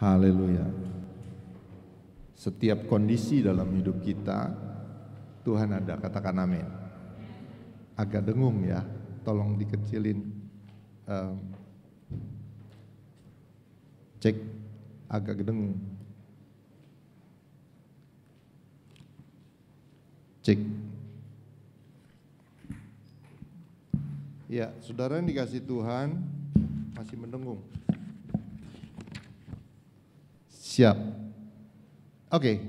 Haleluya. Setiap kondisi dalam hidup kita, Tuhan ada, katakan amin. Agak dengung ya, tolong dikecilin. Cek, agak dengung. Cek. Ya, saudara yang dikasih Tuhan masih mendengung. Siap. Oke.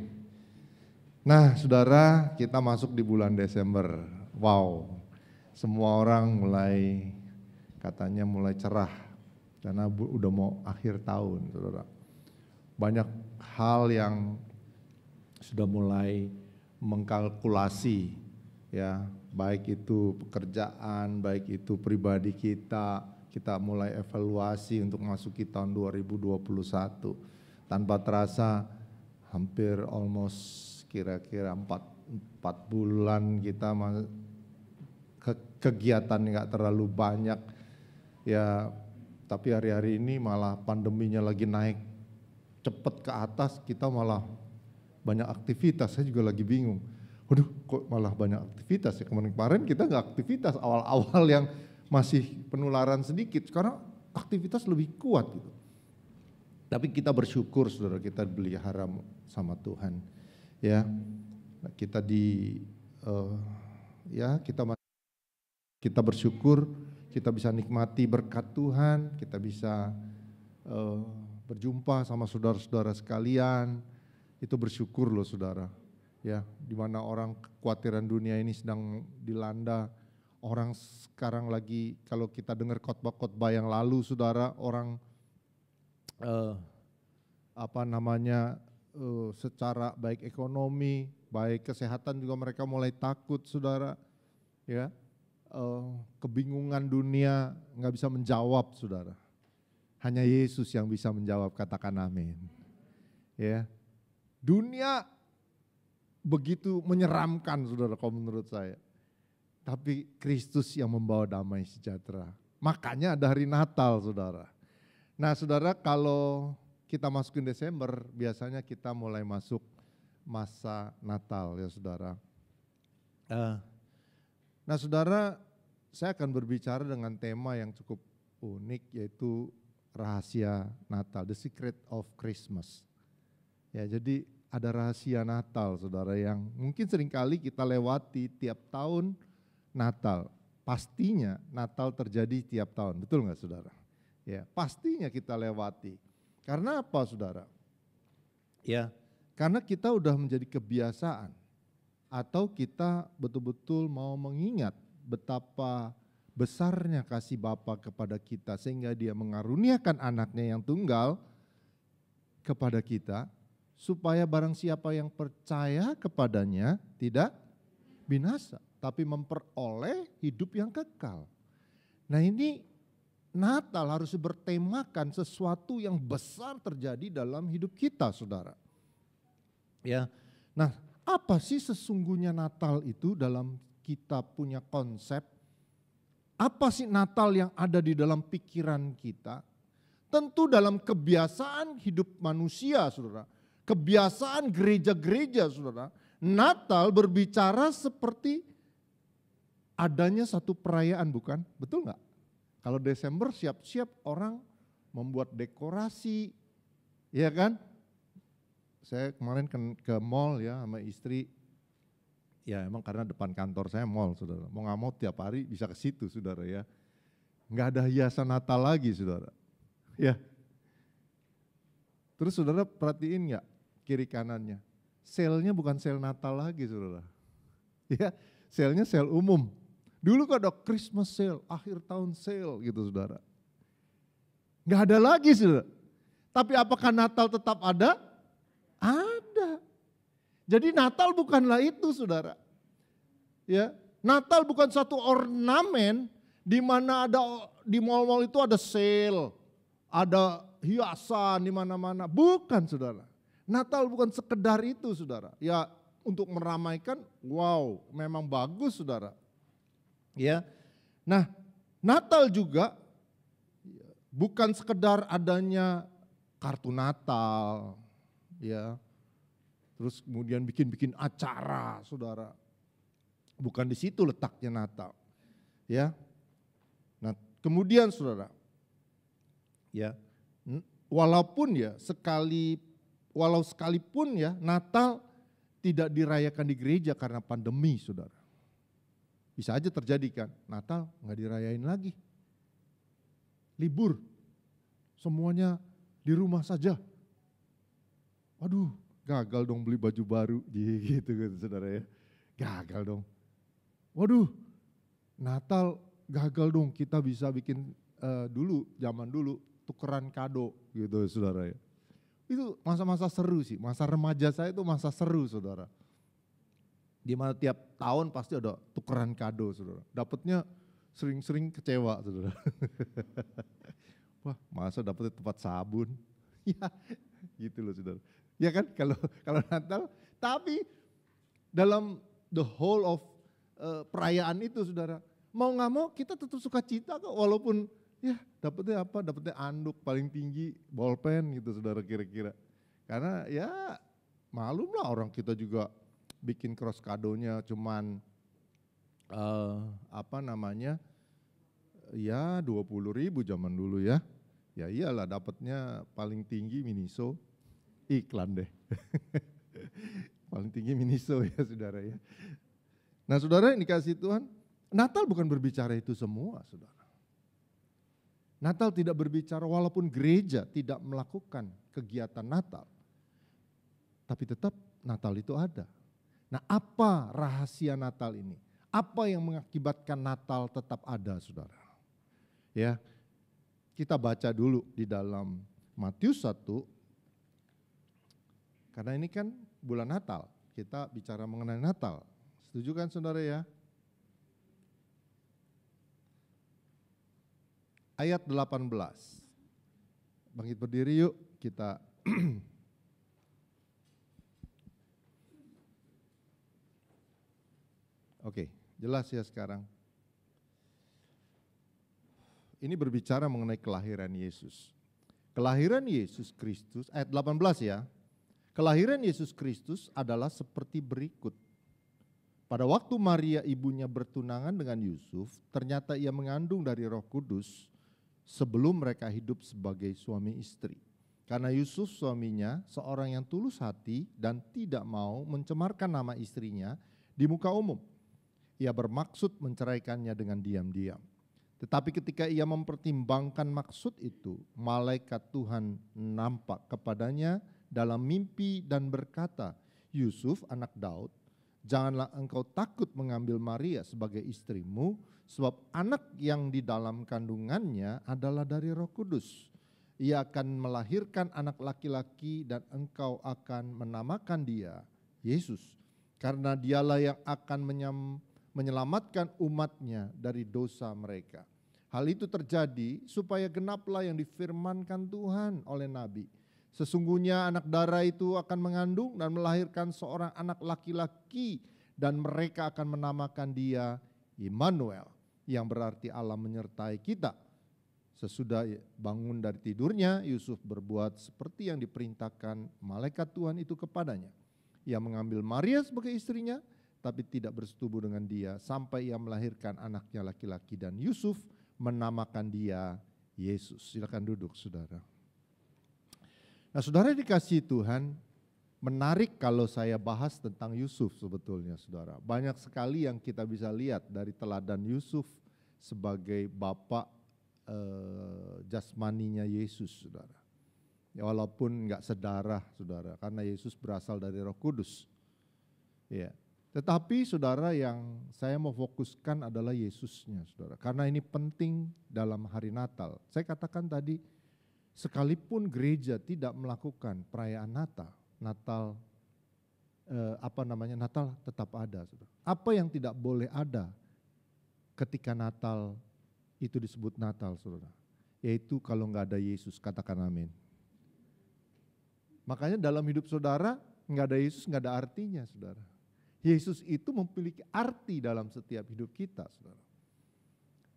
Nah, saudara, kita masuk di bulan Desember. Wow. Semua orang mulai katanya mulai cerah karena udah mau akhir tahun, saudara. Banyak hal yang sudah mulai mengkalkulasi, ya, baik itu pekerjaan, baik itu pribadi kita mulai evaluasi untuk masuki tahun 2021. Tanpa terasa hampir almost kira-kira 4 bulan kita kegiatan nggak terlalu banyak, ya, tapi hari-hari ini malah pandeminya lagi naik cepet ke atas, kita malah banyak aktivitas. Saya juga lagi bingung, waduh kok malah banyak aktivitas ya, kemarin kita nggak aktivitas, awal-awal yang masih penularan sedikit, sekarang aktivitas lebih kuat gitu. Tapi kita bersyukur, saudara, kita dipelihara sama Tuhan, ya. Kita kita bersyukur, kita bisa nikmati berkat Tuhan, kita bisa berjumpa sama saudara-saudara sekalian. Itu bersyukur loh, saudara, ya. Di mana orang kekhawatiran dunia ini sedang dilanda, orang sekarang lagi, kalau kita dengar khotbah-khotbah yang lalu, saudara, orang secara baik ekonomi, baik kesehatan juga mereka mulai takut, saudara, ya. Kebingungan dunia nggak bisa menjawab, saudara. Hanya Yesus yang bisa menjawab, katakan amin. Ya, dunia begitu menyeramkan, saudara, kalau menurut saya. Tapi Kristus yang membawa damai sejahtera. Makanya ada hari Natal, saudara. Nah, saudara, kalau kita masukin Desember, biasanya kita mulai masuk masa Natal, ya, saudara. Nah, saudara, saya akan berbicara dengan tema yang cukup unik, yaitu rahasia Natal, the secret of Christmas. Ya, jadi ada rahasia Natal, saudara, yang mungkin seringkali kita lewati tiap tahun Natal. Pastinya Natal terjadi tiap tahun, betul nggak, saudara? Ya, pastinya kita lewati. Karena apa, saudara? Ya, karena kita udah menjadi kebiasaan, atau kita betul-betul mau mengingat betapa besarnya kasih Bapa kepada kita, sehingga Dia mengaruniakan anaknya yang tunggal kepada kita, supaya barang siapa yang percaya kepadanya tidak binasa, tapi memperoleh hidup yang kekal. Nah, ini Natal harus bertemakan sesuatu yang besar terjadi dalam hidup kita, saudara. Ya, nah, apa sih sesungguhnya Natal itu dalam kita punya konsep? Apa sih Natal yang ada di dalam pikiran kita? Tentu dalam kebiasaan hidup manusia, saudara. Kebiasaan gereja-gereja, saudara. Natal berbicara seperti adanya satu perayaan, bukan? Betul nggak? Kalau Desember siap-siap orang membuat dekorasi, ya kan? Saya kemarin ke mall, ya, sama istri. Ya, emang karena depan kantor saya mall, saudara. Mau nggak mau tiap hari bisa ke situ, saudara, ya. Nggak ada hiasan Natal lagi, saudara. Ya. Terus saudara perhatiin nggak kiri kanannya? Sale-nya bukan sale Natal lagi, saudara. Ya, sale-nya sale umum. Dulu kan ada Christmas sale, akhir tahun sale gitu, saudara. Nggak ada lagi, saudara. Tapi apakah Natal tetap ada? Ada. Jadi Natal bukanlah itu, saudara. Ya, Natal bukan satu ornamen di mana ada di mal-mal itu ada sale, ada hiasan di mana-mana. Bukan, saudara. Natal bukan sekedar itu, saudara. Ya, untuk meramaikan, wow, memang bagus, saudara. Ya, nah, Natal juga bukan sekedar adanya kartu Natal, ya. Terus kemudian bikin acara, saudara. Bukan di situ letaknya Natal, ya. Nah, kemudian saudara, ya, walau sekalipun ya Natal tidak dirayakan di gereja karena pandemi, saudara. Bisa aja terjadi kan, Natal nggak dirayain lagi, libur, semuanya di rumah saja. Aduh, gagal dong beli baju baru, gitu saudara ya, gagal dong. Waduh, Natal gagal dong, kita bisa bikin zaman dulu tukeran kado gitu saudara ya. Itu masa-masa seru sih, masa remaja saya itu masa seru saudara. Di mana tiap tahun pasti ada tukeran kado saudara. Dapatnya sering-sering kecewa saudara. Wah, masa dapetnya tempat sabun? Ya, gitu loh saudara. Ya kan kalau Natal, tapi dalam the whole of perayaan itu saudara, mau nggak mau kita tetap suka cita kok, walaupun ya dapetnya apa? Dapetnya anduk paling tinggi, bolpen gitu saudara kira-kira. Karena ya malum lah orang kita juga bikin cross kadonya cuman ya 20.000 zaman dulu ya. Ya iyalah dapatnya paling tinggi Miniso, iklan deh. Paling tinggi Miniso ya saudara ya. Nah saudara yang dikasih Tuhan, Natal bukan berbicara itu semua saudara. Natal tidak berbicara walaupun gereja tidak melakukan kegiatan Natal. Tapi tetap Natal itu ada. Nah apa rahasia Natal ini? Apa yang mengakibatkan Natal tetap ada saudara? Ya, kita baca dulu di dalam Matius 1, karena ini kan bulan Natal, kita bicara mengenai Natal. Setuju kan saudara ya? Ayat 18. Bangkit berdiri yuk, kita Oke, jelas ya sekarang. Ini berbicara mengenai kelahiran Yesus. Kelahiran Yesus Kristus, ayat 18 ya. Kelahiran Yesus Kristus adalah seperti berikut. Pada waktu Maria ibunya bertunangan dengan Yusuf, ternyata ia mengandung dari Roh Kudus sebelum mereka hidup sebagai suami istri. Karena Yusuf suaminya seorang yang tulus hati dan tidak mau mencemarkan nama istrinya di muka umum. Ia bermaksud menceraikannya dengan diam-diam. Tetapi ketika ia mempertimbangkan maksud itu, malaikat Tuhan nampak kepadanya dalam mimpi dan berkata, Yusuf anak Daud, janganlah engkau takut mengambil Maria sebagai istrimu, sebab anak yang di dalam kandungannya adalah dari Roh Kudus. Ia akan melahirkan anak laki-laki dan engkau akan menamakan dia Yesus, karena dialah yang akan menyelamatkan umatnya dari dosa mereka. Hal itu terjadi supaya genaplah yang difirmankan Tuhan oleh Nabi. Sesungguhnya anak darah itu akan mengandung dan melahirkan seorang anak laki-laki dan mereka akan menamakan dia Immanuel, yang berarti Allah menyertai kita. Sesudah bangun dari tidurnya, Yusuf berbuat seperti yang diperintahkan malaikat Tuhan itu kepadanya. Ia mengambil Maria sebagai istrinya, tapi tidak bersetubuh dengan dia sampai ia melahirkan anaknya laki-laki dan Yusuf menamakan dia Yesus. Silakan duduk saudara. Nah saudara dikasih Tuhan, menarik kalau saya bahas tentang Yusuf sebetulnya saudara. Banyak sekali yang kita bisa lihat dari teladan Yusuf sebagai bapak jasmaninya Yesus saudara. Ya, walaupun enggak sedarah saudara, karena Yesus berasal dari Roh Kudus. Ya. Tetapi saudara yang saya mau fokuskan adalah Yesusnya saudara. Karena ini penting dalam hari Natal. Saya katakan tadi, sekalipun gereja tidak melakukan perayaan Natal, Natal tetap ada saudara. Apa yang tidak boleh ada ketika Natal itu disebut Natal saudara? Yaitu kalau enggak ada Yesus, katakan amin. Makanya dalam hidup saudara, enggak ada Yesus enggak ada artinya saudara. Yesus itu memiliki arti dalam setiap hidup kita, saudara.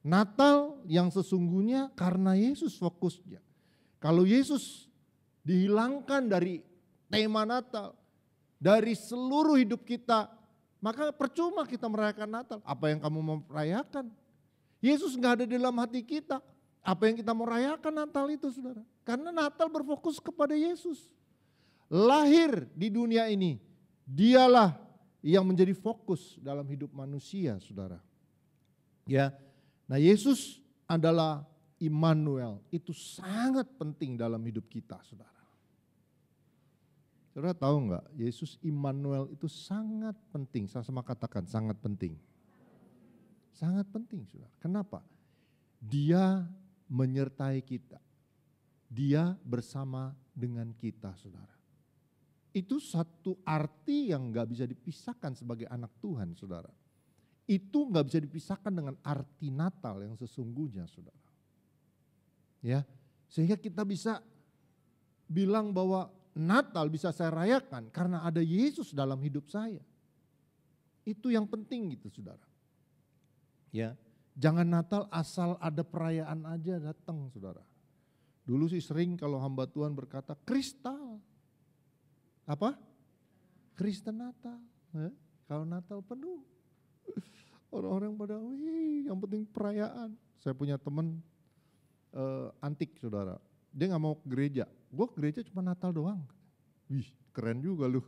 Natal yang sesungguhnya karena Yesus fokusnya. Kalau Yesus dihilangkan dari tema Natal, dari seluruh hidup kita, maka percuma kita merayakan Natal. Apa yang kamu mau merayakan? Yesus nggak ada di dalam hati kita. Apa yang kita mau rayakan Natal itu, saudara? Karena Natal berfokus kepada Yesus. Lahir di dunia ini, dialah yang menjadi fokus dalam hidup manusia, saudara. Ya, nah Yesus adalah Immanuel, itu sangat penting dalam hidup kita, saudara. Saudara tahu enggak, Yesus Immanuel itu sangat penting, sama-sama katakan sangat penting. Sangat penting, saudara. Kenapa? Dia menyertai kita. Dia bersama dengan kita, saudara. Itu satu arti yang gak bisa dipisahkan sebagai anak Tuhan, saudara. Itu gak bisa dipisahkan dengan arti Natal yang sesungguhnya, saudara. Ya, sehingga kita bisa bilang bahwa Natal bisa saya rayakan karena ada Yesus dalam hidup saya. Itu yang penting gitu, saudara. Ya, jangan Natal asal ada perayaan aja datang, saudara. Dulu sih sering kalau hamba Tuhan berkata kristal. Apa? Kristen Natal. Kalau Natal penuh. Orang-orang pada, wih yang penting perayaan. Saya punya teman antik, saudara. Dia gak mau ke gereja. Gue ke gereja cuma Natal doang. Wih keren juga lu.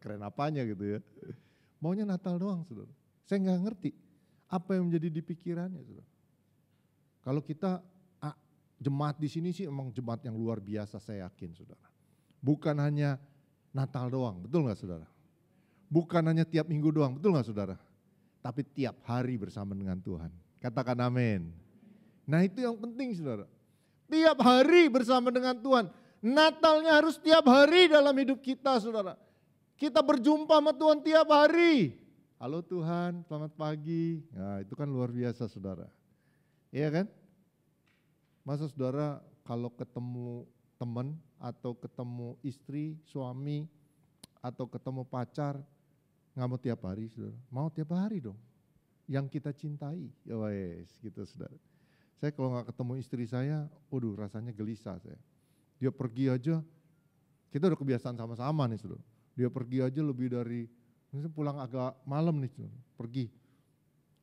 Keren apanya gitu ya. Maunya Natal doang, saudara. Saya gak ngerti apa yang menjadi di pikirannya, saudara. Kalau kita jemaat di sini sih emang jemaat yang luar biasa, saya yakin, saudara. Bukan hanya Natal doang, betul gak, saudara? Bukan hanya tiap minggu doang, betul gak, saudara? Tapi tiap hari bersama dengan Tuhan. Katakan amin. Nah itu yang penting, saudara. Tiap hari bersama dengan Tuhan. Natalnya harus tiap hari dalam hidup kita, saudara. Kita berjumpa sama Tuhan tiap hari. Halo Tuhan, selamat pagi. Nah itu kan luar biasa, saudara. Iya kan? Masa saudara kalau ketemu teman atau ketemu istri, suami, atau ketemu pacar, nggak mau tiap hari, saudara. Mau tiap hari dong. Yang kita cintai, ya wes gitu, saudara. Saya kalau nggak ketemu istri saya, waduh rasanya gelisah saya. Dia pergi aja, kita udah kebiasaan sama-sama nih, saudara. Dia pergi aja lebih dari, misalnya pulang agak malam nih, saudara. Pergi.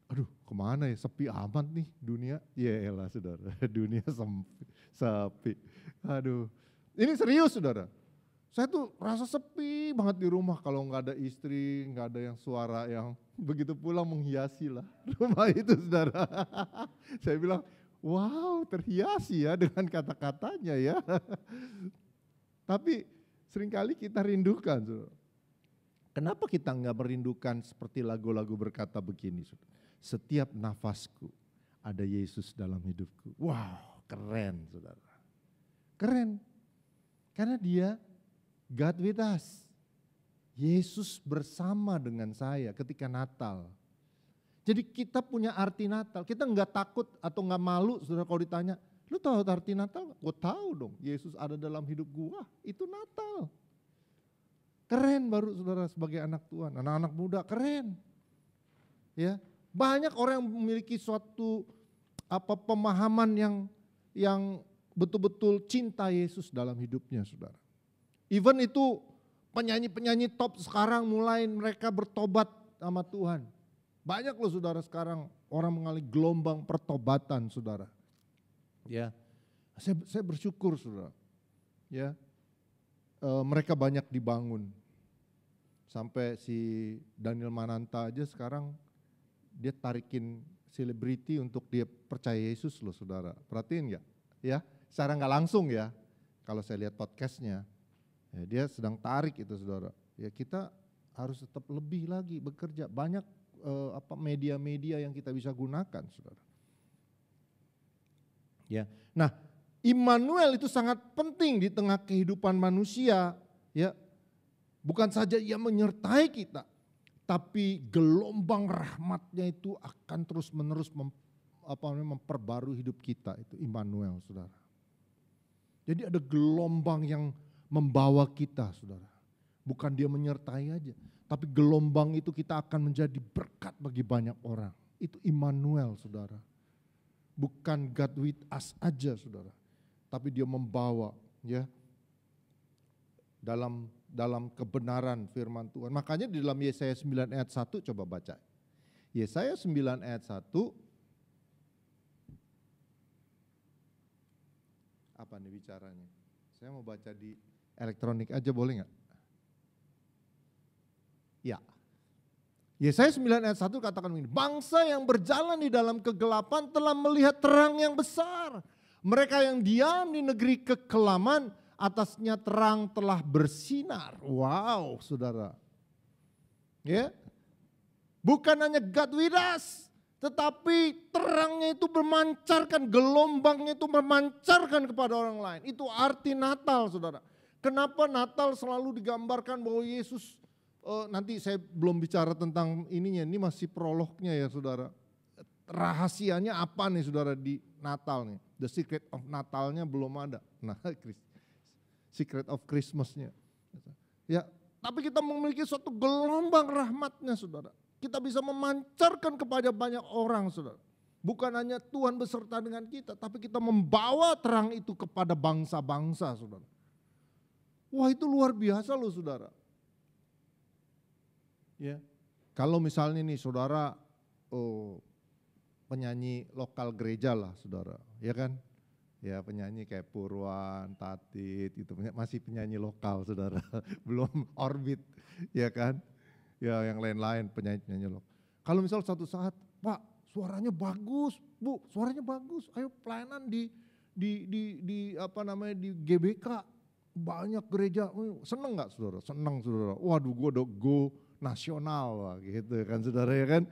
Aduh kemana ya, sepi amat nih dunia. Yaelah saudara, dunia sepi. Aduh, ini serius saudara. Saya tuh rasa sepi banget di rumah kalau nggak ada istri, nggak ada yang suara yang begitu pulang menghiasi lah rumah itu, saudara. Saya bilang, wow terhiasi ya dengan kata-katanya ya. Tapi seringkali kita rindukan, saudara. Kenapa kita nggak merindukan seperti lagu-lagu berkata begini, saudara? Setiap nafasku ada Yesus dalam hidupku. Wow, keren, saudara. Keren. Karena dia God with us. Yesus bersama dengan saya ketika Natal. Jadi kita punya arti Natal. Kita nggak takut atau nggak malu, saudara, kalau ditanya, lu tahu arti Natal? Gue tahu dong, Yesus ada dalam hidup gua. Itu Natal. Keren baru, saudara, sebagai anak Tuhan. Anak-anak muda keren. Ya. Banyak orang yang memiliki suatu pemahaman yang betul-betul cinta Yesus dalam hidupnya, saudara. Even itu penyanyi-penyanyi top sekarang mulai mereka bertobat sama Tuhan. Banyak loh, saudara, sekarang orang mengalami gelombang pertobatan, saudara. Ya, saya bersyukur, saudara. Ya, mereka banyak dibangun. Sampai si Daniel Mananta aja sekarang dia tarikin selebriti untuk dia percaya Yesus loh, saudara. Perhatiin nggak? Ya, secara nggak langsung ya. Kalau saya lihat podcastnya, ya, dia sedang tarik itu, saudara. Ya kita harus tetap lebih lagi bekerja. Banyak media-media yang kita bisa gunakan, saudara. Ya, nah Immanuel itu sangat penting di tengah kehidupan manusia. Ya, bukan saja ia menyertai kita, tapi gelombang rahmatnya itu akan terus-menerus memperbarui hidup kita, itu Immanuel, saudara. Jadi ada gelombang yang membawa kita, saudara. Bukan dia menyertai aja, tapi gelombang itu kita akan menjadi berkat bagi banyak orang. Itu Immanuel, saudara. Bukan God with us aja, saudara. Tapi dia membawa, ya. dalam kebenaran firman Tuhan. Makanya di dalam Yesaya 9 ayat 1 coba baca. Yesaya 9 ayat 1, apa nih bicaranya? Saya mau baca di elektronik aja boleh nggak? Ya. Yesaya 9 ayat 1 katakan begini, bangsa yang berjalan di dalam kegelapan telah melihat terang yang besar. Mereka yang diam di negeri kekelaman, atasnya terang telah bersinar. Wow, saudara. Ya, bukan hanya God with us, tetapi terangnya itu memancarkan, gelombangnya itu memancarkan kepada orang lain. Itu arti Natal, saudara. Kenapa Natal selalu digambarkan bahwa Yesus, nanti saya belum bicara tentang ininya, ini masih prolognya ya saudara. Rahasianya apa nih saudara di Natal nih? The secret of Natalnya belum ada. Nah, secret of Christmasnya. Ya, tapi kita memiliki suatu gelombang rahmatnya saudara. Kita bisa memancarkan kepada banyak orang saudara. Bukan hanya Tuhan beserta dengan kita, tapi kita membawa terang itu kepada bangsa-bangsa saudara. Wah itu luar biasa loh saudara. Ya, kalau misalnya nih saudara penyanyi lokal gereja lah saudara, ya kan? Ya penyanyi kayak Purwan, Tatit, itu masih penyanyi lokal saudara, belum Orbit, ya kan? Ya yang lain-lain penyanyi lokal. Kalau misal satu saat, Pak suaranya bagus, Bu suaranya bagus, ayo pelayanan di apa namanya di GBK, banyak gereja, seneng nggak saudara? Seneng saudara, waduh gue udah go nasional gitu kan saudara ya kan.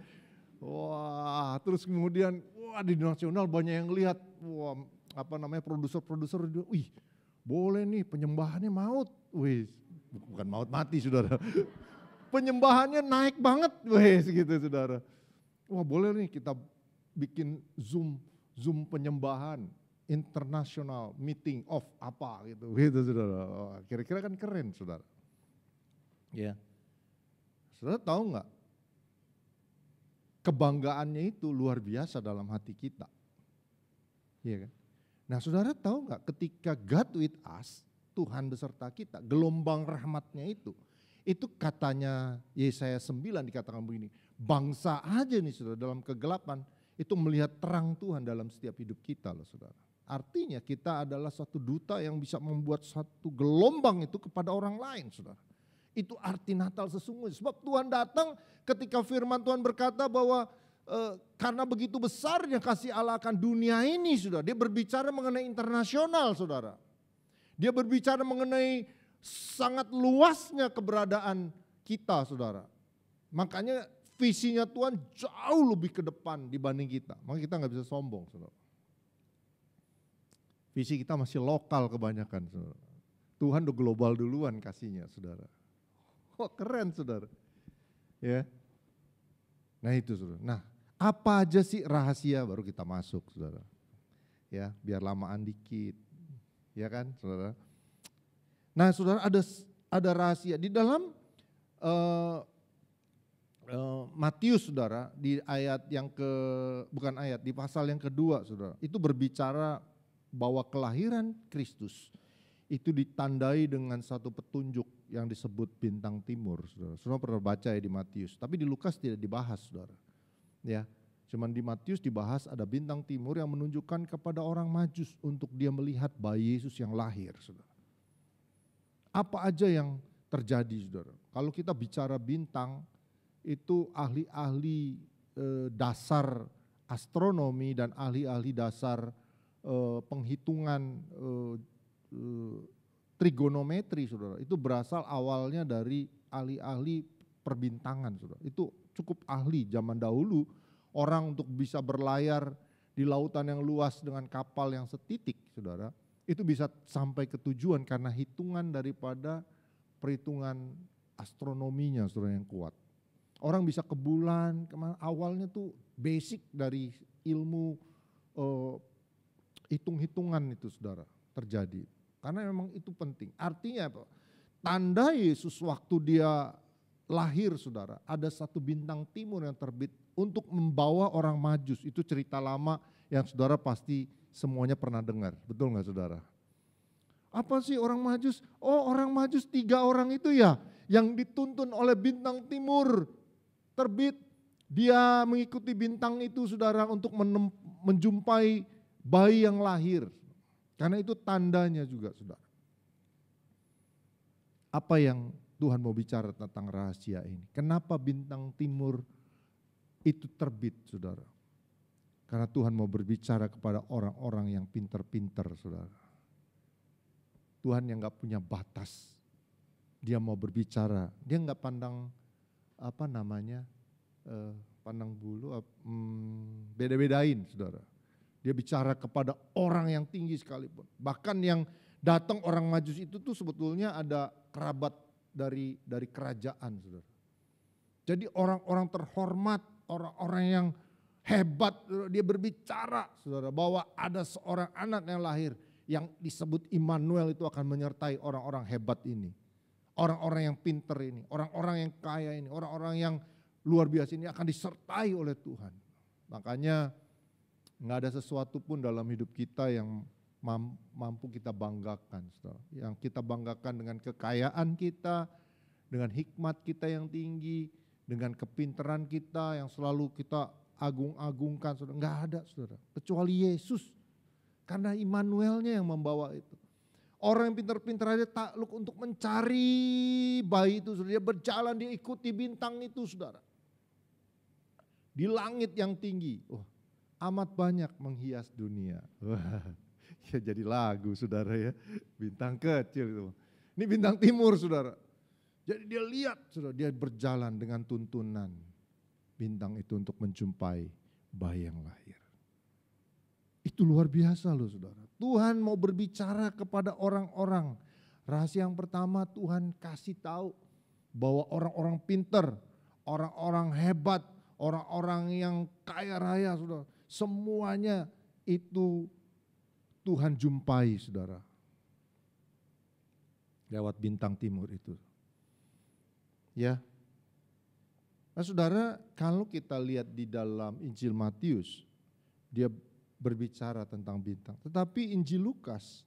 Wah terus kemudian wah di nasional banyak yang lihat, wah apa namanya produser-produser, wih boleh nih penyembahannya maut, wih bukan maut mati saudara, penyembahannya naik banget, wih gitu saudara. Wah boleh nih kita bikin Zoom penyembahan internasional meeting of apa gitu saudara. Oh, kira-kira kan keren saudara. Ya, saudara tahu nggak? Kebanggaannya itu luar biasa dalam hati kita. Iya kan? Nah saudara tahu nggak ketika God with us, Tuhan beserta kita, gelombang rahmatnya itu katanya Yesaya 9 dikatakan begini, bangsa aja nih saudara dalam kegelapan itu melihat terang Tuhan dalam setiap hidup kita loh saudara. Artinya kita adalah satu duta yang bisa membuat satu gelombang itu kepada orang lain saudara. Itu arti Natal sesungguhnya. Sebab Tuhan datang ketika firman Tuhan berkata bahwa karena begitu besarnya kasih Allah akan dunia ini saudara. Dia berbicara mengenai internasional saudara. Dia berbicara mengenai sangat luasnya keberadaan kita saudara. Makanya visinya Tuhan jauh lebih ke depan dibanding kita. Makanya kita gak bisa sombong saudara. Visi kita masih lokal kebanyakan saudara. Tuhan udah global duluan kasihnya saudara. Oh keren saudara. Ya. Nah itu saudara. Nah apa aja sih rahasia baru kita masuk saudara. Ya biar lamaan dikit. Ya kan saudara. Nah saudara ada rahasia di dalam Matius saudara di ayat yang bukan ayat, di pasal yang kedua saudara. Itu berbicara bahwa kelahiran Kristus itu ditandai dengan satu petunjuk yang disebut bintang timur, saudara. Saudara pernah baca ya di Matius, tapi di Lukas tidak dibahas, saudara. Ya, cuman di Matius dibahas ada bintang timur yang menunjukkan kepada orang Majus untuk dia melihat bayi Yesus yang lahir, saudara. Apa aja yang terjadi, saudara? Kalau kita bicara bintang, itu ahli-ahli dasar astronomi dan ahli-ahli dasar penghitungan trigonometri saudara, itu berasal awalnya dari ahli-ahli perbintangan saudara. Itu cukup ahli zaman dahulu, orang untuk bisa berlayar di lautan yang luas dengan kapal yang setitik saudara, itu bisa sampai ke tujuan karena hitungan daripada perhitungan astronominya saudara yang kuat. Orang bisa ke bulan, awalnya tuh basic dari ilmu hitung-hitungan itu saudara terjadi. Karena memang itu penting. Artinya apa? Tanda Yesus waktu dia lahir saudara, ada satu bintang timur yang terbit untuk membawa orang Majus. Itu cerita lama yang saudara pasti semuanya pernah dengar. Betul nggak saudara? Apa sih orang Majus? Oh, orang Majus 3 orang itu ya yang dituntun oleh bintang timur terbit. Dia mengikuti bintang itu saudara untuk menjumpai bayi yang lahir. Karena itu tandanya juga saudara. Apa yang Tuhan mau bicara tentang rahasia ini? Kenapa bintang timur itu terbit saudara? Karena Tuhan mau berbicara kepada orang-orang yang pintar-pintar saudara. Tuhan yang gak punya batas. Dia mau berbicara, dia gak pandang pandang bulu, beda-bedain saudara. Dia bicara kepada orang yang tinggi sekalipun. Bahkan yang datang orang Majus itu tuh sebetulnya ada kerabat dari kerajaan saudara. Jadi orang-orang terhormat, orang-orang yang hebat, dia berbicara saudara bahwa ada seorang anak yang lahir yang disebut Immanuel itu akan menyertai orang-orang hebat ini. Orang-orang yang pinter ini, orang-orang yang kaya ini, orang-orang yang luar biasa ini akan disertai oleh Tuhan. Makanya nggak ada sesuatu pun dalam hidup kita yang mampu kita banggakan. Saudara. Yang kita banggakan dengan kekayaan kita, dengan hikmat kita yang tinggi, dengan kepintaran kita yang selalu kita agung-agungkan. Saudara. Nggak ada saudara, kecuali Yesus. Karena Immanuelnya yang membawa itu. Orang yang pintar-pintar aja takluk untuk mencari bayi itu. Saudara. Dia berjalan, dia ikuti bintang itu saudara. Di langit yang tinggi, amat banyak menghias dunia. Wah, ya jadi lagu saudara ya, bintang kecil itu. Ini bintang timur saudara. Jadi dia lihat saudara, dia berjalan dengan tuntunan bintang itu untuk menjumpai bayi yang lahir. Itu luar biasa loh saudara. Tuhan mau berbicara kepada orang-orang. Rahasia yang pertama Tuhan kasih tahu bahwa orang-orang pintar, orang-orang hebat, orang-orang yang kaya raya saudara, semuanya itu Tuhan jumpai saudara. Lewat bintang timur itu. Ya. Nah saudara, kalau kita lihat di dalam Injil Matius, dia berbicara tentang bintang. Tetapi Injil Lukas,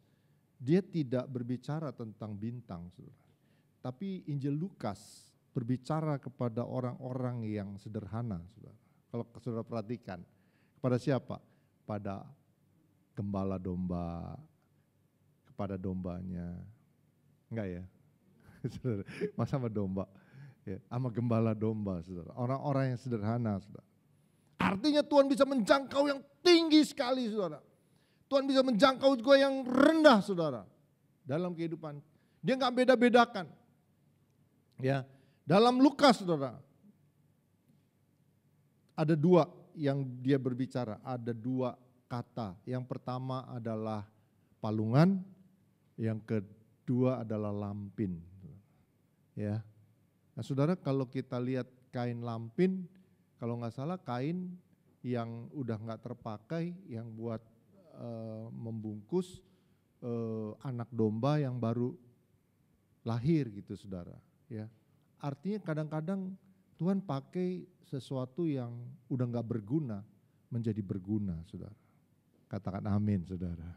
dia tidak berbicara tentang bintang saudara. Tapi Injil Lukas berbicara kepada orang-orang yang sederhana saudara. Kalau saudara perhatikan, kepada siapa? Pada gembala domba, kepada dombanya. Enggak ya? Masa sama domba? Ya, sama gembala domba saudara. Orang-orang yang sederhana saudara. Artinya Tuhan bisa menjangkau yang tinggi sekali saudara. Tuhan bisa menjangkau juga yang rendah saudara. Dalam kehidupan. Dia enggak beda-bedakan. Ya. Dalam Lukas saudara, ada 2 yang dia berbicara, ada 2 kata. Yang pertama adalah palungan, yang kedua adalah lampin. Ya, nah saudara kalau kita lihat kain lampin, kalau nggak salah kain yang udah nggak terpakai, yang buat membungkus anak domba yang baru lahir gitu saudara. Ya. Artinya kadang-kadang Tuhan pakai sesuatu yang udah gak berguna menjadi berguna saudara. Katakan amin saudara.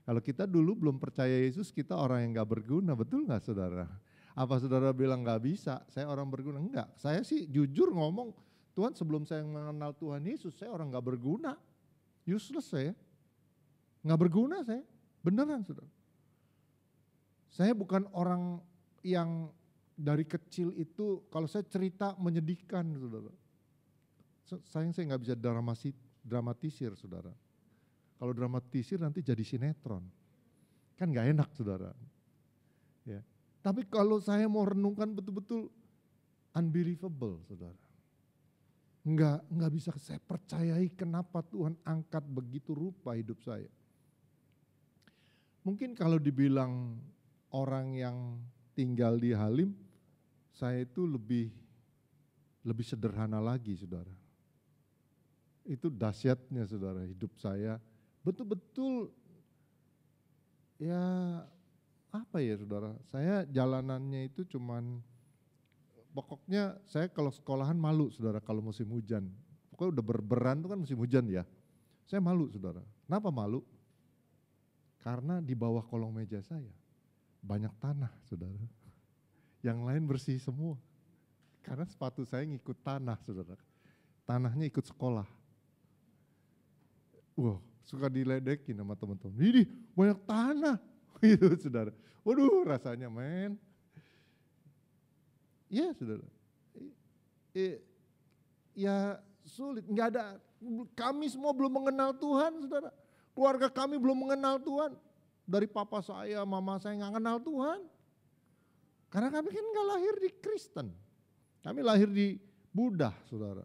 Kalau kita dulu belum percaya Yesus, kita orang yang gak berguna, betul gak saudara? Apa saudara bilang gak bisa, saya orang berguna? Enggak, saya sih jujur ngomong, Tuhan sebelum saya mengenal Tuhan Yesus, saya orang gak berguna. Useless saya, gak berguna saya, beneran saudara. Saya bukan orang yang dari kecil itu, kalau saya cerita menyedihkan saudara. Sayang saya nggak bisa dramatisir saudara. Kalau dramatisir nanti jadi sinetron. Kan nggak enak saudara. Ya. Tapi kalau saya mau renungkan betul-betul unbelievable saudara. Nggak bisa saya percayai kenapa Tuhan angkat begitu rupa hidup saya. Mungkin kalau dibilang orang yang tinggal di Halim, saya itu lebih sederhana lagi saudara. Itu dahsyatnya saudara hidup saya. Betul-betul ya apa ya saudara, saya jalanannya itu cuman, pokoknya saya kalau sekolahan malu saudara kalau musim hujan. Pokoknya udah berberan itu kan musim hujan ya. Saya malu saudara. Kenapa malu? Karena di bawah kolong meja saya banyak tanah, saudara. Yang lain bersih semua. Karena sepatu saya ngikut tanah, saudara. Tanahnya ikut sekolah. Wah, suka diledekin sama teman-teman. Ini banyak tanah, gitu saudara. Waduh, rasanya men. Ya saudara. Ya sulit, nggak ada. Kami semua belum mengenal Tuhan, saudara. Keluarga kami belum mengenal Tuhan. Dari papa saya, mama saya nggak kenal Tuhan. Karena kami kan nggak lahir di Kristen. Kami lahir di Buddha, saudara.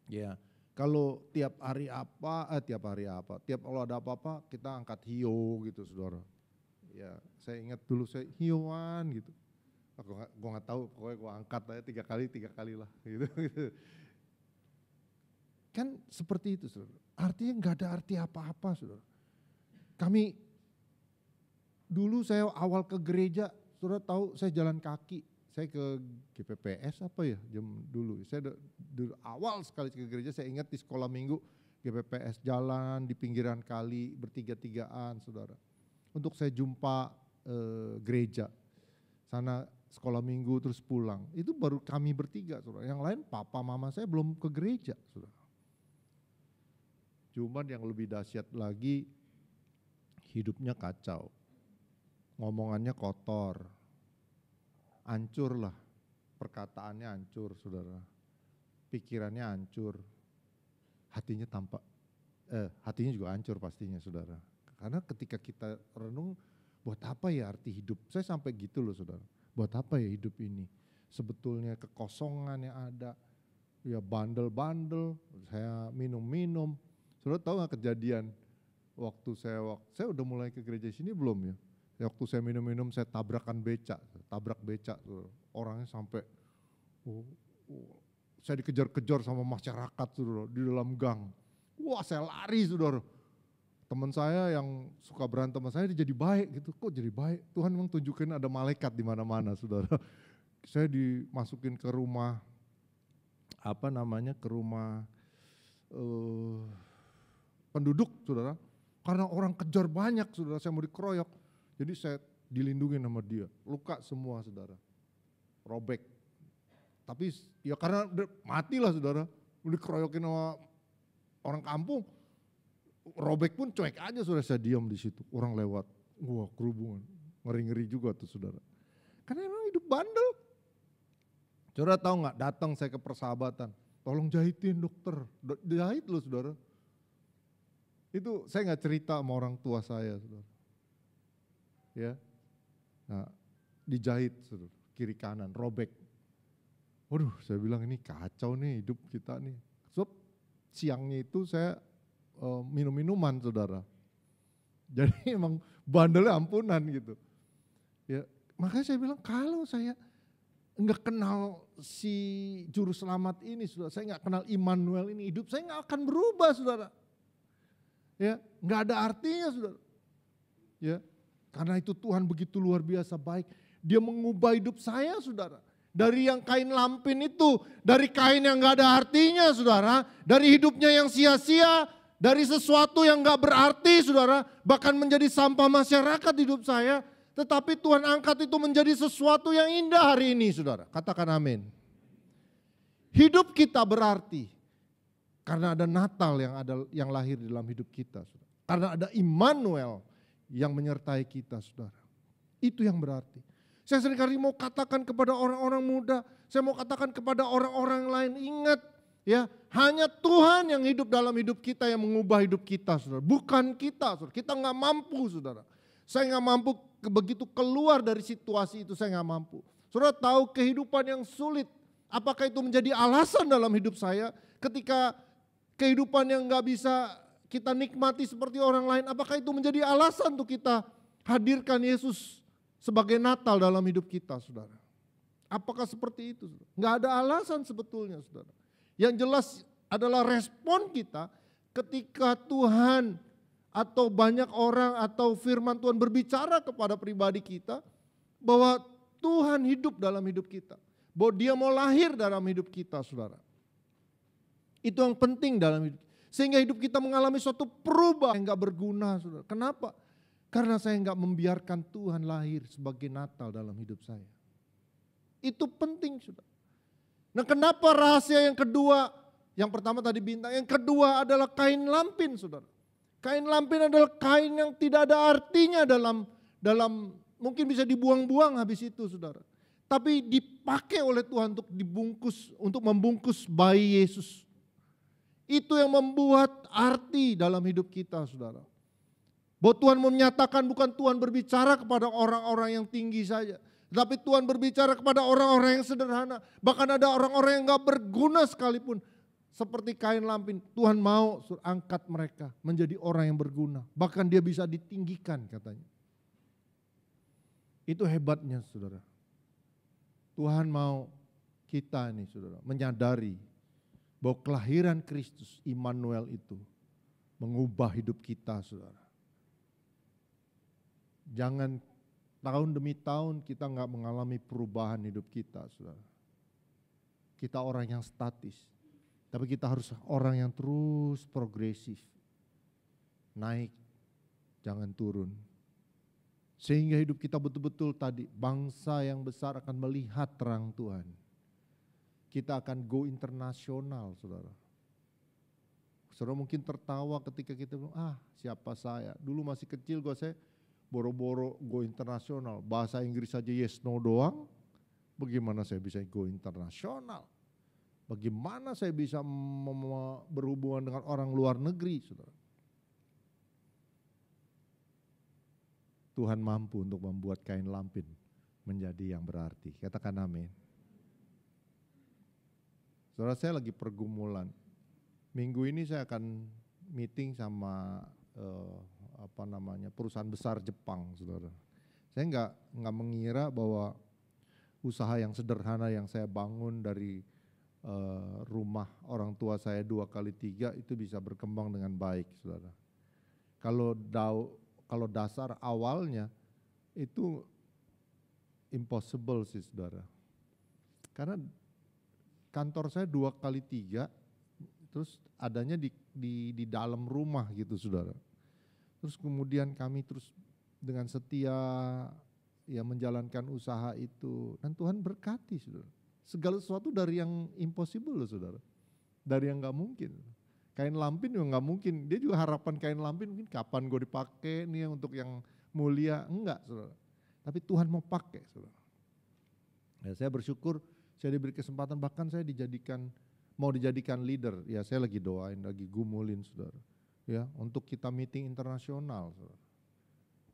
Ya, kalau tiap kalau ada apa-apa kita angkat hiyo gitu, saudara. Ya, saya ingat dulu saya hioan gitu. Gue nggak tahu, pokoknya gue angkat aja tiga kali lah, gitu. Kan seperti itu, saudara. Artinya nggak ada arti apa-apa, saudara. Kami dulu saya awal ke gereja, saudara tahu saya jalan kaki. Saya ke GPPS apa ya jam dulu. Saya dulu awal sekali ke gereja, saya ingat di sekolah minggu GPPS jalan di pinggiran kali bertiga-tigaan, saudara. Untuk saya jumpa gereja. Sana sekolah minggu terus pulang. Itu baru kami bertiga, saudara. Yang lain papa mama saya belum ke gereja, saudara. Cuman yang lebih dahsyat lagi, hidupnya kacau. Ngomongannya kotor. Hancur lah. Perkataannya hancur, saudara. Pikirannya hancur. Hatinya juga hancur pastinya, saudara. Karena ketika kita renung, buat apa ya arti hidup? Saya sampai gitu loh, saudara. Buat apa ya hidup ini? Sebetulnya kekosongan yang ada. Ya bandel-bandel, saya minum-minum. Saudara tahu gak kejadian waktu saya udah mulai ke gereja sini belum ya? Waktu saya minum-minum saya tabrak becak. Saudara. Orangnya sampai saya dikejar-kejar sama masyarakat, saudara, di dalam gang. Wah, saya lari, saudara. Teman saya yang suka berantem sama saya dia jadi baik gitu. Kok jadi baik? Tuhan memang tunjukin ada malaikat di mana-mana, saudara. Saya dimasukin ke rumah ke rumah penduduk, saudara. Karena orang kejar banyak, saudara, saya mau dikeroyok. Jadi saya dilindungi sama dia. Luka semua, saudara. Robek. Tapi ya karena matilah, saudara. Dikeroyokin sama orang kampung. Robek pun cuek aja, saudara, saya diam di situ. Orang lewat. Wah, kerubungan. Ngeri-ngeri juga tuh, saudara. Karena emang hidup bandel. Saudara tahu nggak? Datang saya ke Persahabatan. Tolong jahitin, dokter. Jahit loh, saudara. Itu saya nggak cerita sama orang tua saya, saudara. Ya, nah, dijahit, saudara, kiri kanan, robek. Waduh, saya bilang ini kacau nih hidup kita nih. Sebab siangnya itu saya minum-minuman, saudara. Jadi emang bandelnya ampunan gitu. Ya, makanya saya bilang kalau saya enggak kenal si juru selamat ini, saudara, saya enggak kenal Immanuel ini, hidup saya enggak akan berubah, saudara. Ya, enggak ada artinya, saudara. Ya, karena itu Tuhan begitu luar biasa baik. Dia mengubah hidup saya, saudara. Dari yang kain lampin itu, dari kain yang enggak ada artinya, saudara. Dari hidupnya yang sia-sia, dari sesuatu yang enggak berarti, saudara. Bahkan menjadi sampah masyarakat hidup saya. Tetapi Tuhan angkat itu menjadi sesuatu yang indah hari ini, saudara. Katakan amin. Hidup kita berarti. Karena ada Natal yang lahir di dalam hidup kita, saudara. Karena ada Immanuel yang menyertai kita, saudara. Itu yang berarti. Saya seringkali mau katakan kepada orang-orang muda, saya mau katakan kepada orang-orang lain, ingat ya, hanya Tuhan yang hidup dalam hidup kita yang mengubah hidup kita, saudara. Bukan kita, saudara. Kita nggak mampu, saudara. Saya nggak mampu begitu keluar dari situasi itu, saya nggak mampu. Saudara tahu kehidupan yang sulit, apakah itu menjadi alasan dalam hidup saya ketika kehidupan yang nggak bisa kita nikmati seperti orang lain, apakah itu menjadi alasan untuk kita hadirkan Yesus sebagai Natal dalam hidup kita, saudara? Apakah seperti itu? Saudara? Nggak ada alasan sebetulnya, saudara. Yang jelas adalah respon kita ketika Tuhan atau banyak orang atau firman Tuhan berbicara kepada pribadi kita bahwa Tuhan hidup dalam hidup kita. Bahwa dia mau lahir dalam hidup kita, saudara. Itu yang penting dalam hidup. Sehingga hidup kita mengalami suatu perubahan yang gak berguna, saudara. Kenapa? Karena saya nggak membiarkan Tuhan lahir sebagai Natal dalam hidup saya. Itu penting, saudara. Nah, kenapa rahasia yang kedua? Yang pertama tadi bintang, yang kedua adalah kain lampin, saudara. Kain lampin adalah kain yang tidak ada artinya dalam mungkin bisa dibuang-buang habis itu, saudara. Tapi dipakai oleh Tuhan untuk dibungkus, untuk membungkus bayi Yesus. Itu yang membuat arti dalam hidup kita, saudara. Bahwa Tuhan menyatakan bukan Tuhan berbicara kepada orang-orang yang tinggi saja. Tapi Tuhan berbicara kepada orang-orang yang sederhana. Bahkan ada orang-orang yang gak berguna sekalipun. Seperti kain lampin. Tuhan mau angkat mereka menjadi orang yang berguna. Bahkan dia bisa ditinggikan katanya. Itu hebatnya, saudara. Tuhan mau kita nih, saudara, menyadari bahwa kelahiran Kristus Immanuel itu mengubah hidup kita, saudara. Jangan tahun demi tahun kita nggak mengalami perubahan hidup kita, saudara. Kita orang yang statis, tapi kita harus orang yang terus progresif, naik, jangan turun. Sehingga hidup kita betul-betul tadi, bangsa yang besar akan melihat terang Tuhan. Kita akan go internasional, saudara. Saudara mungkin tertawa ketika kita bilang, siapa saya? Dulu masih kecil saya boro-boro go internasional. Bahasa Inggris saja yes no doang. Bagaimana saya bisa go internasional? Bagaimana saya bisa berhubungan dengan orang luar negeri, saudara? Tuhan mampu untuk membuat kain lampin menjadi yang berarti. Katakan amin. Saudara, saya lagi pergumulan. Minggu ini saya akan meeting sama perusahaan besar Jepang, saudara. Saya nggak mengira bahwa usaha yang sederhana yang saya bangun dari rumah orang tua saya 2x3 itu bisa berkembang dengan baik, saudara. Kalau dasar awalnya itu impossible sih, saudara. Karena kantor saya 2x3, terus adanya di dalam rumah gitu, saudara. Terus kemudian kami terus dengan setia ya menjalankan usaha itu. Dan Tuhan berkati, saudara. Segala sesuatu dari yang impossible, saudara. Dari yang gak mungkin. Kain lampin juga gak mungkin, dia juga harapan kain lampin mungkin kapan gue dipakai nih untuk yang mulia, enggak, saudara. Tapi Tuhan mau pakai, saudara. Ya, saya bersyukur saya diberi kesempatan, bahkan saya mau dijadikan leader. Ya saya lagi doain, lagi gumulin, saudara. Ya untuk kita meeting internasional, saudara.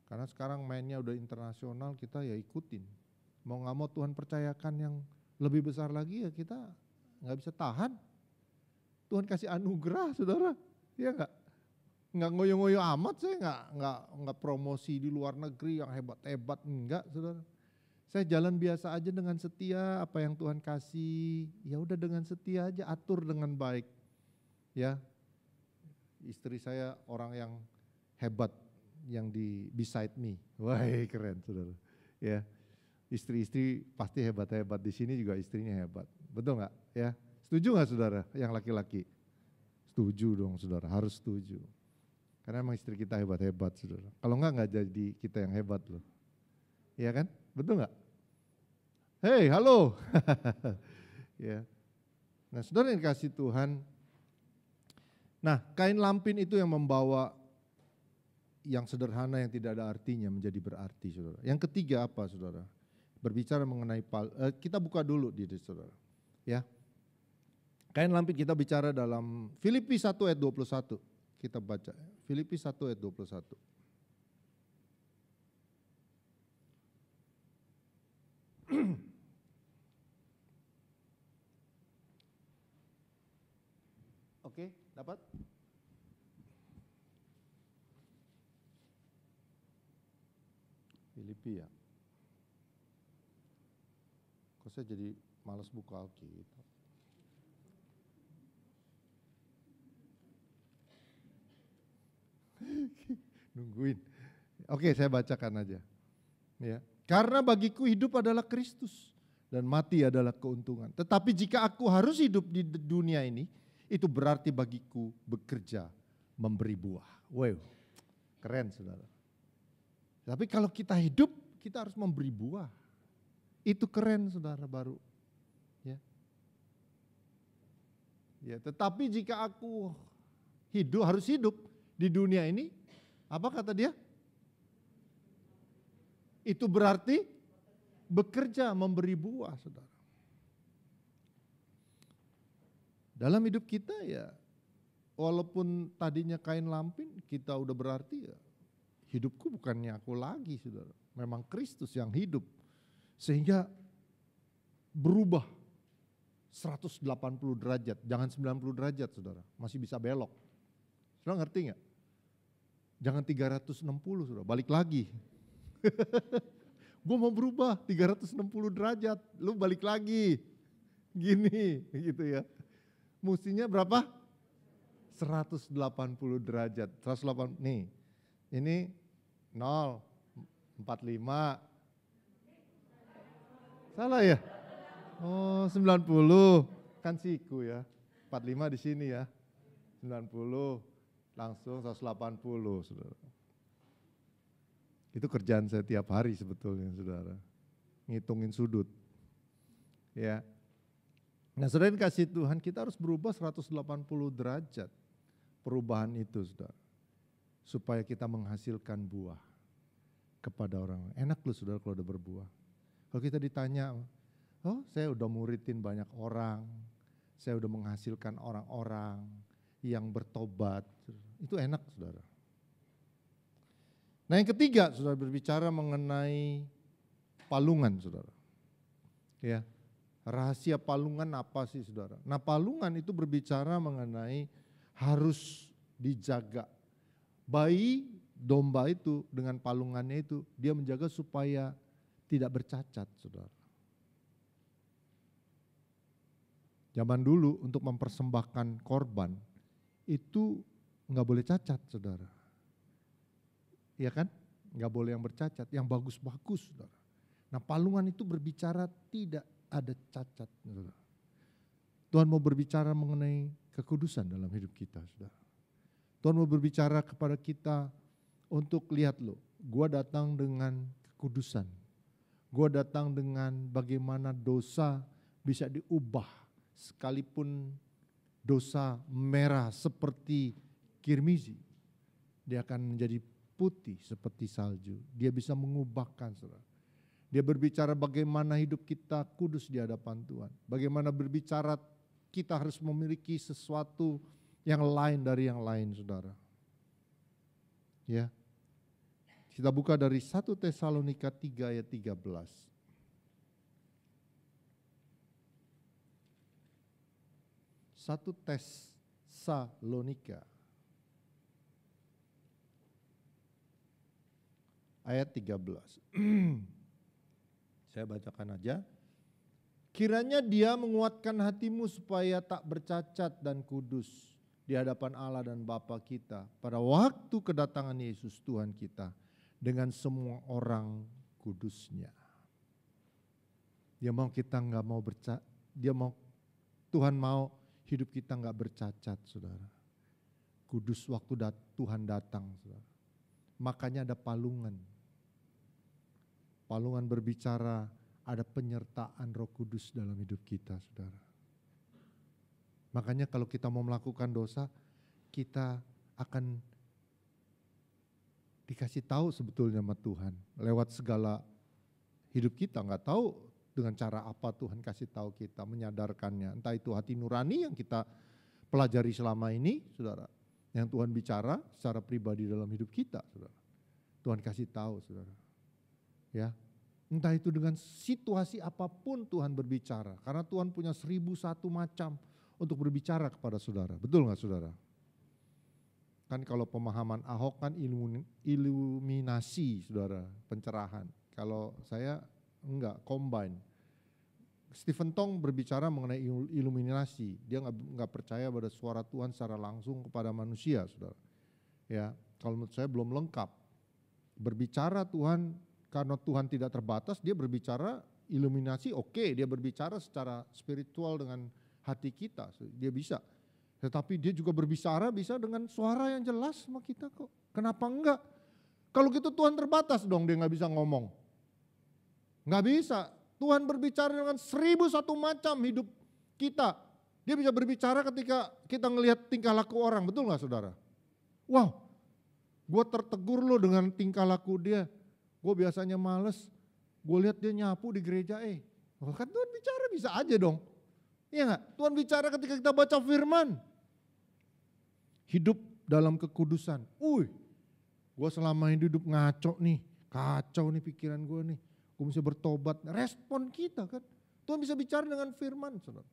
Karena sekarang mainnya udah internasional, kita ya ikutin. Mau gak mau Tuhan percayakan yang lebih besar lagi ya kita gak bisa tahan. Tuhan kasih anugerah, saudara, ya nggak ngoyo-ngoyo amat. Saya nggak promosi di luar negeri yang hebat-hebat, enggak, saudara. Saya jalan biasa aja dengan setia, apa yang Tuhan kasih, ya udah dengan setia aja, atur dengan baik, ya. Istri saya orang yang hebat, yang di beside me, wah keren, saudara, ya. Istri-istri pasti hebat-hebat, di sini juga istrinya hebat, betul nggak, ya? Setuju nggak, saudara, yang laki-laki? Setuju dong, saudara, harus setuju. Karena emang istri kita hebat-hebat, saudara. Kalau nggak jadi kita yang hebat loh. Iya kan? Betul nggak? Hei, halo. Ya. Nah, saudara yang dikasih Tuhan. Nah, kain lampin itu yang membawa yang sederhana yang tidak ada artinya menjadi berarti, saudara. Yang ketiga apa, saudara? Berbicara mengenai kita buka dulu diri, saudara. Ya. Kain lampin kita bicara dalam Filipi 1 ayat 21. Kita baca. Filipi 1 ayat 21. Oke, dapat? Filipi ya. Kok saya jadi malas buka Alkitab. Nungguin. Oke, saya bacakan aja. Ya. Karena bagiku hidup adalah Kristus dan mati adalah keuntungan. Tetapi jika aku harus hidup di dunia ini, itu berarti bagiku bekerja, memberi buah. Wow, keren, saudara. Tapi kalau kita hidup, kita harus memberi buah. Itu keren saudara baru. Ya. Ya, tetapi jika aku harus hidup di dunia ini, apa kata dia? Itu berarti bekerja memberi buah saudara. Dalam hidup kita ya, walaupun tadinya kain lampin, kita udah berarti ya, hidupku bukannya aku lagi saudara. Memang Kristus yang hidup. Sehingga berubah 180 derajat, jangan 90 derajat saudara, masih bisa belok. Saudara ngerti gak? Jangan 360 saudara, balik lagi. Gue mau berubah 360 derajat, lu balik lagi. Gini gitu ya. Mestinya berapa? 180 derajat. 180 nih. Ini 0, 45. Salah ya? Oh, 90. Kan siku ya. 45 di sini ya. 90 langsung 180, Saudara. Itu kerjaan saya tiap hari sebetulnya, Saudara. Ngitungin sudut. Ya. Nah, saudara kasih Tuhan, kita harus berubah 180 derajat perubahan itu, saudara. Supaya kita menghasilkan buah kepada orang. Enak loh saudara kalau udah berbuah. Kalau kita ditanya, oh saya udah muridin banyak orang, saya udah menghasilkan orang-orang yang bertobat. Itu enak saudara. Nah yang ketiga, saudara berbicara mengenai palungan saudara. Ya. Rahasia palungan apa sih saudara? Nah palungan itu berbicara mengenai harus dijaga. Bayi domba itu dengan palungannya itu dia menjaga supaya tidak bercacat saudara. Zaman dulu untuk mempersembahkan korban itu nggak boleh cacat saudara. Iya kan? Nggak boleh yang bercacat, yang bagus-bagus saudara. Nah palungan itu berbicara tidak ada cacat. Saudara. Tuhan mau berbicara mengenai kekudusan dalam hidup kita. Saudara. Tuhan mau berbicara kepada kita untuk lihat loh, gua datang dengan kekudusan. Gua datang dengan bagaimana dosa bisa diubah sekalipun dosa merah seperti kirmizi. Dia akan menjadi putih seperti salju. Dia bisa mengubahkan saudara. Dia berbicara bagaimana hidup kita kudus di hadapan Tuhan. Bagaimana berbicara kita harus memiliki sesuatu yang lain dari yang lain, saudara. Ya. Kita buka dari 1 Tesalonika 3 ayat 13. 1 Tesalonika ayat 13. Saya bacakan aja. Kiranya dia menguatkan hatimu supaya tak bercacat dan kudus di hadapan Allah dan Bapa kita pada waktu kedatangan Yesus Tuhan kita dengan semua orang kudusnya. Dia mau kita nggak mau bercacat, Tuhan mau hidup kita nggak bercacat, saudara. Kudus waktu Tuhan datang, saudara. Makanya ada palungan. Palungan berbicara ada penyertaan Roh Kudus dalam hidup kita, saudara. Makanya kalau kita mau melakukan dosa, kita akan dikasih tahu sebetulnya sama Tuhan. Lewat segala hidup kita, nggak tahu dengan cara apa Tuhan kasih tahu kita, menyadarkannya. Entah itu hati nurani yang kita pelajari selama ini, saudara. Yang Tuhan bicara secara pribadi dalam hidup kita, saudara. Tuhan kasih tahu, saudara. Ya, entah itu dengan situasi apapun Tuhan berbicara. Karena Tuhan punya 1001 macam untuk berbicara kepada saudara. Betul gak saudara? Kan kalau pemahaman Ahok kan iluminasi saudara, pencerahan. Kalau saya enggak, combine. Stephen Tong berbicara mengenai iluminasi. Dia enggak percaya pada suara Tuhan secara langsung kepada manusia saudara. Ya, kalau menurut saya belum lengkap. Berbicara Tuhan, karena Tuhan tidak terbatas, dia berbicara iluminasi, oke, dia berbicara secara spiritual dengan hati kita, dia bisa. Tetapi dia juga berbicara bisa dengan suara yang jelas sama kita kok. Kenapa enggak? Kalau gitu Tuhan terbatas dong, dia nggak bisa ngomong. Nggak bisa. Tuhan berbicara dengan 1001 macam hidup kita. Dia bisa berbicara ketika kita ngelihat tingkah laku orang, betul nggak saudara? Wow, gue tertegur loh dengan tingkah laku dia. Gue biasanya males, gue lihat dia nyapu di gereja, kan Tuhan bicara bisa aja dong. Iya nggak? Tuhan bicara ketika kita baca firman. Hidup dalam kekudusan. Gue selama ini hidup ngaco nih, kacau nih pikiran gue nih. Gue bisa bertobat, respon kita kan. Tuhan bisa bicara dengan firman, saudara.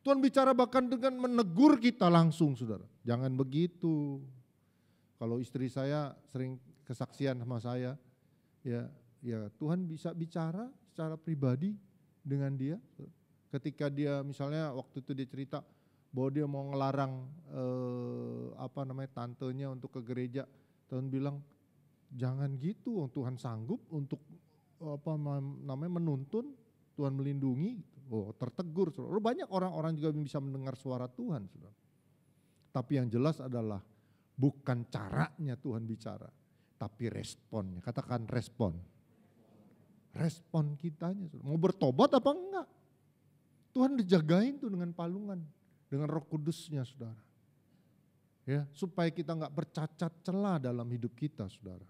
Tuhan bicara bahkan dengan menegur kita langsung, saudara. Jangan begitu. Kalau istri saya sering kesaksian sama saya, ya Tuhan bisa bicara secara pribadi dengan dia. Ketika dia misalnya waktu itu dia cerita bahwa dia mau ngelarang tantenya untuk ke gereja. Tuhan bilang jangan gitu, Tuhan sanggup untuk menuntun, Tuhan melindungi. Tertegur. Saudara. Banyak orang-orang juga bisa mendengar suara Tuhan. Saudara. Tapi yang jelas adalah bukan caranya Tuhan bicara, tapi responnya. Katakan respon. Respon kitanya. Saudara. Mau bertobat apa enggak? Tuhan dijagain tuh dengan palungan, dengan Roh Kudusnya, saudara. Ya, supaya kita enggak bercacat celah dalam hidup kita, saudara.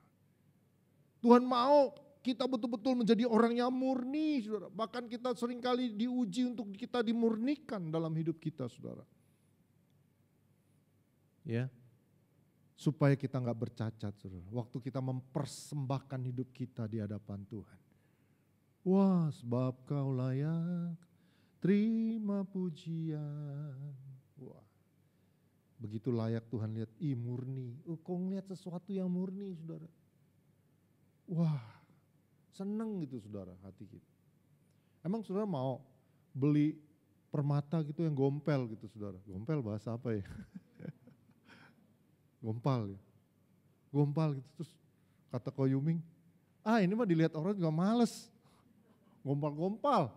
Tuhan mau kita betul-betul menjadi orang yang murni, saudara. Bahkan kita seringkali diuji untuk kita dimurnikan dalam hidup kita, saudara. Ya, supaya kita enggak bercacat, saudara. Waktu kita mempersembahkan hidup kita di hadapan Tuhan. Wah, sebab Kau layak terima pujian. Wah, begitu layak Tuhan lihat, murni. Kau ngeliat sesuatu yang murni, saudara. Wah, seneng gitu saudara hati kita. Emang saudara mau beli permata gitu yang gompel gitu saudara. Gompel bahasa apa ya? Gompal ya. Gompal gitu terus kata Ko Yuming, ini mah dilihat orang juga males. Gompal-gompal.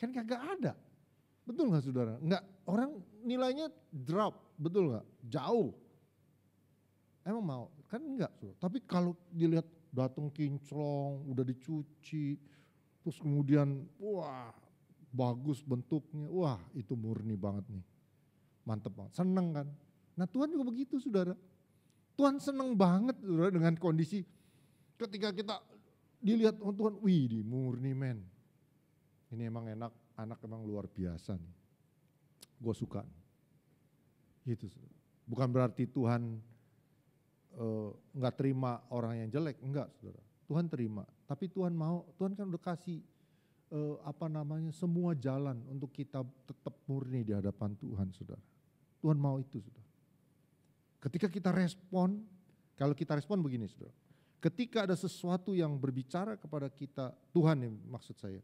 Kan kagak ada. Betul gak saudara? Enggak, orang nilainya drop, betul gak? Jauh. Emang mau? Kan enggak saudara. Tapi kalau dilihat datang kinclong, udah dicuci, terus kemudian wah bagus bentuknya, wah itu murni banget nih. Mantep banget, seneng kan. Nah Tuhan juga begitu saudara. Tuhan seneng banget saudara dengan kondisi ketika kita dilihat Tuhan, wih murni men. Ini emang enak, anak emang luar biasa nih. Gue suka. Gitu saudara. Bukan berarti Tuhan nggak terima orang yang jelek, enggak saudara. Tuhan terima, tapi Tuhan mau, Tuhan kan udah kasih semua jalan untuk kita tetap murni di hadapan Tuhan saudara. Tuhan mau itu saudara. Ketika kita respon, kalau kita respon begini saudara. Ketika ada sesuatu yang berbicara kepada kita, Tuhan yang maksud saya,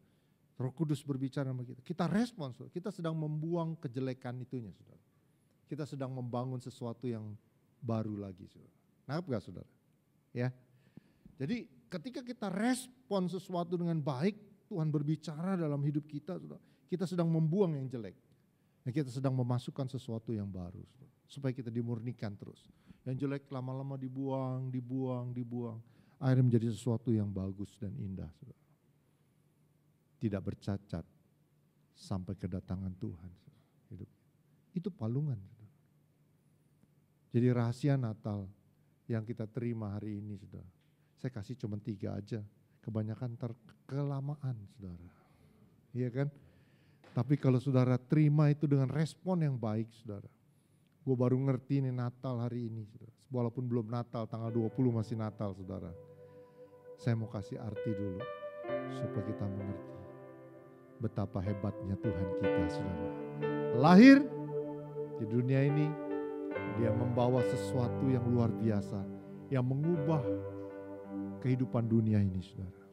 Roh Kudus berbicara sama kita, kita respon saudara. Kita sedang membuang kejelekan itunya saudara. Kita sedang membangun sesuatu yang baru lagi saudara. Nangkep gak saudara? Ya. Jadi ketika kita respon sesuatu dengan baik, Tuhan berbicara dalam hidup kita, saudara. Kita sedang membuang yang jelek. Dan kita sedang memasukkan sesuatu yang baru, saudara. Supaya kita dimurnikan terus. Yang jelek lama-lama dibuang. Akhirnya menjadi sesuatu yang bagus dan indah, saudara. Tidak bercacat sampai kedatangan Tuhan. Saudara. Hidup. Itu palungan, saudara. Jadi rahasia Natal yang kita terima hari ini saudara. Saya kasih cuma 3 aja, kebanyakan kelamaan saudara. Iya kan? Tapi kalau saudara terima itu dengan respon yang baik saudara. Gue baru ngerti ini Natal hari ini saudara. Walaupun belum Natal, tanggal 20 masih Natal saudara. Saya mau kasih arti dulu supaya kita mengerti betapa hebatnya Tuhan kita saudara. Lahir di dunia ini, dia membawa sesuatu yang luar biasa, yang mengubah kehidupan dunia ini saudara.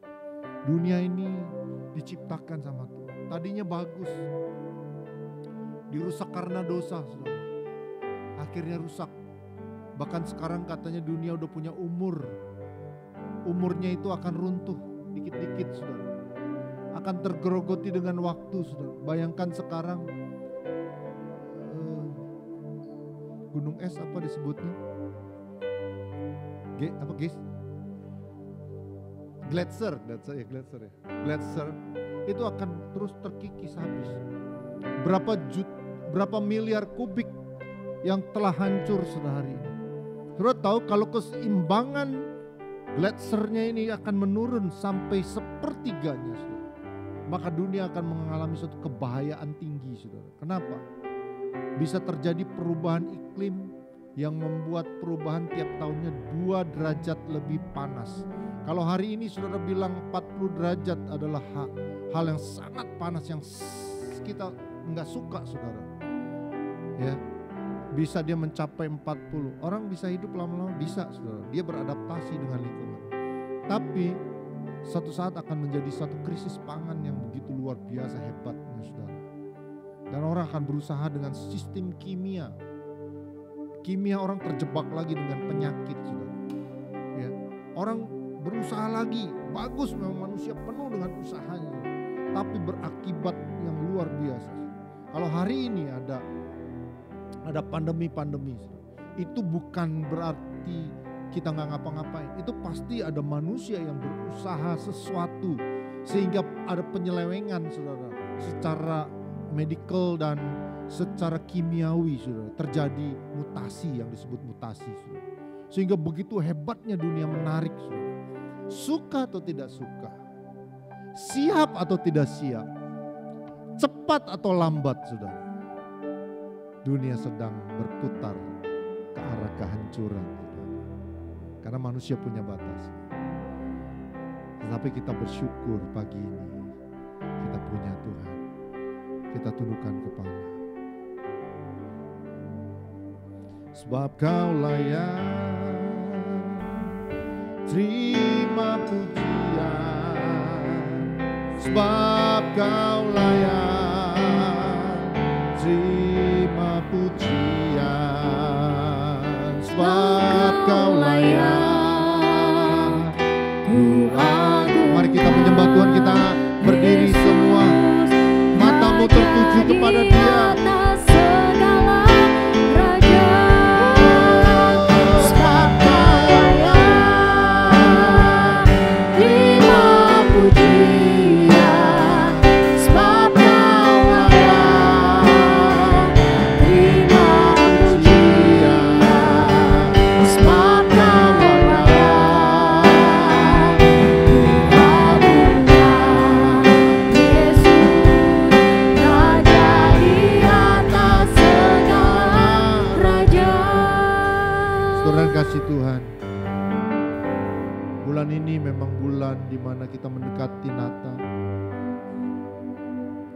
Dunia ini diciptakan sama Tuhan. Tadinya bagus, dirusak karena dosa saudara. Akhirnya rusak. Bahkan sekarang katanya dunia udah punya umur. Umurnya itu akan runtuh dikit-dikit saudara. Akan tergerogoti dengan waktu saudara. Bayangkan sekarang gunung es apa disebutnya? Apa guys? Gletser itu akan terus terkikis habis. Berapa miliar kubik yang telah hancur sudah hari ini. Saudara tahu kalau keseimbangan gletsernya ini akan menurun sampai sepertiganya, saudara, maka dunia akan mengalami suatu kebahayaan tinggi, saudara. Kenapa? Bisa terjadi perubahan iklim yang membuat perubahan tiap tahunnya 2 derajat lebih panas. Kalau hari ini saudara bilang 40 derajat adalah hal yang sangat panas yang kita enggak suka, saudara. Ya, bisa dia mencapai 40. Orang bisa hidup lama-lama, bisa, saudara. Dia beradaptasi dengan lingkungan. Tapi suatu saat akan menjadi satu krisis pangan yang begitu luar biasa hebatnya, saudara. Dan orang akan berusaha dengan sistem kimia. Orang terjebak lagi dengan penyakit, saudara. Ya, orang berusaha lagi, bagus memang manusia penuh dengan usahanya, tapi berakibat yang luar biasa. Kalau hari ini ada pandemi, itu bukan berarti kita nggak ngapa-ngapain. Itu pasti ada manusia yang berusaha sesuatu sehingga ada penyelewengan, saudara, secara medikal dan secara kimiawi, saudara. Terjadi mutasi yang disebut mutasi, saudara. Sehingga begitu hebatnya dunia menarik, saudara. Suka atau tidak suka, siap atau tidak siap, cepat atau lambat, saudara, dunia sedang berputar ke arah kehancuran, saudara. Karena manusia punya batas. Tetapi kita bersyukur pagi ini kita punya Tuhan. Kita tundukkan kepala. Sebab Kau layak terima pujian, sebab Kau layak terima pujian, sebab Kau layak Tuhan. Mari kita menyembah Tuhan, kita berdiri semua, matamu tertuju kepada Dia. Kasih Tuhan, bulan ini memang bulan di mana kita mendekati Natal.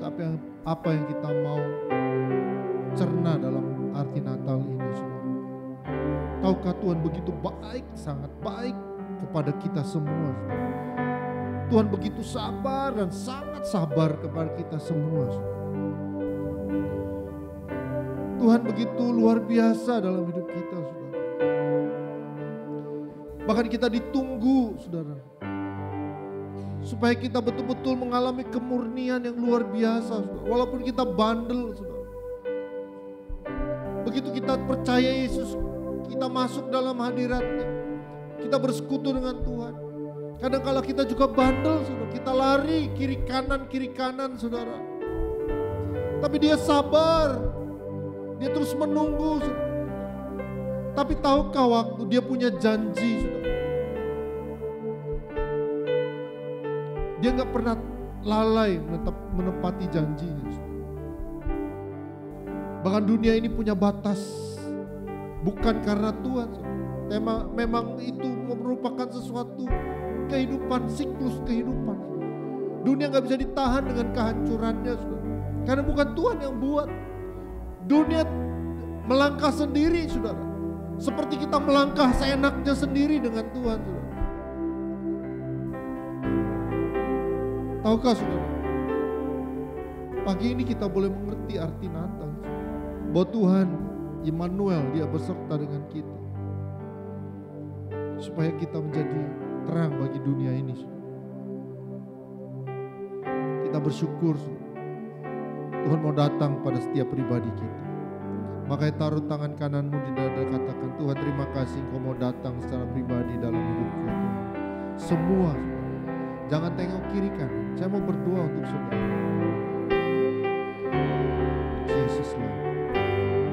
Tapi apa yang kita mau cerna dalam arti Natal ini, saudara? Tahukah Tuhan begitu baik, sangat baik kepada kita semua, saudara. Tuhan begitu sabar dan sangat sabar kepada kita semua, saudara. Tuhan begitu luar biasa dalam hidup kita, saudara. Bahkan kita ditunggu, saudara, supaya kita betul-betul mengalami kemurnian yang luar biasa, saudara. Walaupun kita bandel, saudara. Begitu kita percaya Yesus, kita masuk dalam hadirat-Nya, kita bersekutu dengan Tuhan. Kadang-kala kita juga bandel, saudara. Kita lari kiri kanan, saudara. Tapi Dia sabar, Dia terus menunggu, saudara. Tapi tahukah waktu Dia punya janji, saudara. Dia gak pernah lalai menepati janjinya, saudara. Bahkan dunia ini punya batas, bukan karena Tuhan, saudara. Memang itu merupakan sesuatu kehidupan, siklus kehidupan, saudara. Dunia gak bisa ditahan dengan kehancurannya, saudara. Karena bukan Tuhan yang buat. Dunia melangkah sendiri, saudara. Seperti kita melangkah seenaknya sendiri dengan Tuhan, saudara. Tahukah, saudara, pagi ini kita boleh mengerti arti Natal, bahwa Tuhan Immanuel, Dia beserta dengan kita, supaya kita menjadi terang bagi dunia ini, saudara. Kita bersyukur, saudara. Tuhan mau datang pada setiap pribadi kita. Makanya taruh tangan kananmu di dada, katakan, Tuhan terima kasih Engkau mau datang secara pribadi dalam hidupku. Semua, saudara. Jangan tengok kiri kanan. Saya mau berdoa untuk saudara. Yesus lah.